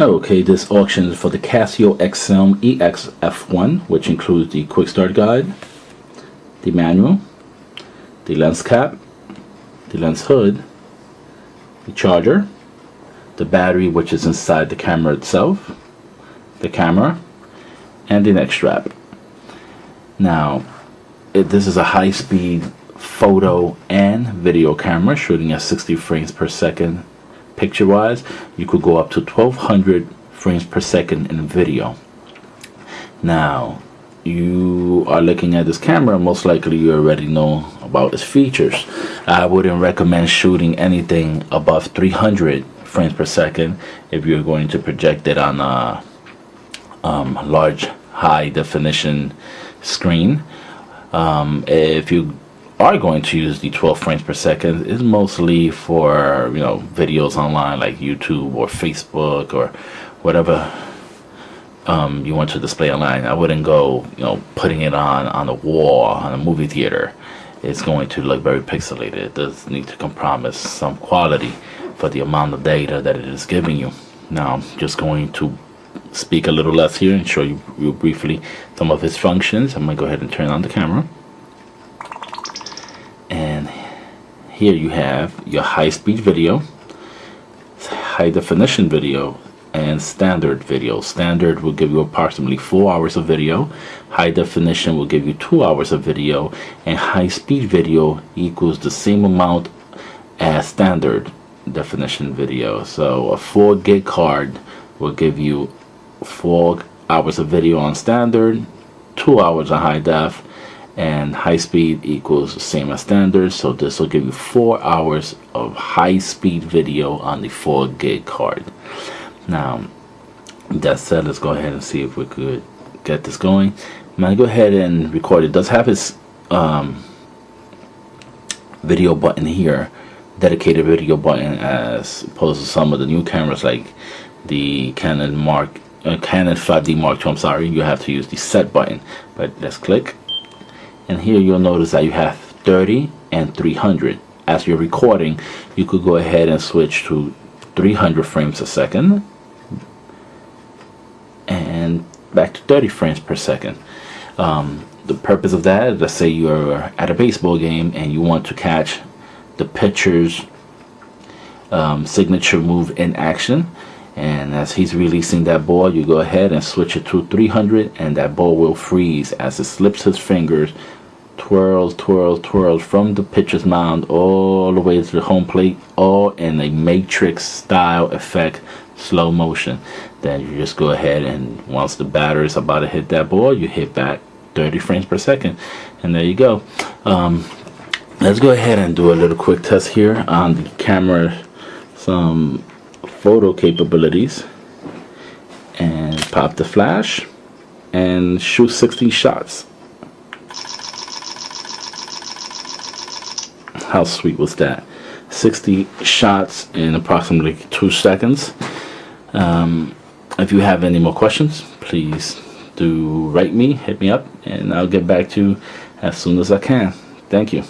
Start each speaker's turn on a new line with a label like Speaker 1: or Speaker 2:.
Speaker 1: Okay, this auction is for the Casio Exilim Ex F1, which includes the quick start guide, the manual, the lens cap, the lens hood, the charger, the battery which is inside the camera itself, the camera, and the neck strap. Now, this is a high-speed photo and video camera shooting at 60 frames per second. Picture wise, you could go up to 1200 frames per second in video. Now, you are looking at this camera, most likely you already know about its features. I wouldn't recommend shooting anything above 300 frames per second if you're going to project it on a large high definition screen. If you are going to use the 12 frames per second, it's mostly for videos online like YouTube or Facebook or whatever you want to display online. I wouldn't go putting it on a wall on a movie theater. It's going to look very pixelated. It does need to compromise some quality for the amount of data that it is giving you. Now I'm just going to speak a little less here and show you briefly some of its functions. I'm going to go ahead and turn on the camera. And here you have your high-speed video, high definition video, and standard video. Standard will give you approximately 4 hours of video. High definition will give you 2 hours of video, and high-speed video equals the same amount as standard definition video. So a 4 gig card will give you 4 hours of video on standard, 2 hours on high def, and high speed equals the same as standard. So this will give you 4 hours of high speed video on the 4 gig card. Now that said, let's go ahead and see if we could get this going. I'm gonna go ahead and record. It does have its video button here, dedicated video button, as opposed to some of the new cameras like the Canon 5D Mark II. I'm sorry, you have to use the set button. But let's click, and here you'll notice that you have 30 and 300. As you're recording, you could go ahead and switch to 300 frames a second and back to 30 frames per second. The purpose of that is, let's say you're at a baseball game and you want to catch the pitcher's signature move in action, and as he's releasing that ball, you go ahead and switch it to 300, and that ball will freeze as it slips his fingers, twirls from the pitcher's mound all the way to the home plate, all in a matrix style effect, slow motion. Then you just go ahead, and once the batter is about to hit that ball, you hit back 30 frames per second, and there you go. Let's go ahead and do a little quick test here on the camera, some photo capabilities, and pop the flash and shoot 60 shots. How sweet was that? 60 shots in approximately 2 seconds. If you have any more questions, please do write me, hit me up, and I'll get back to you as soon as I can. Thank you.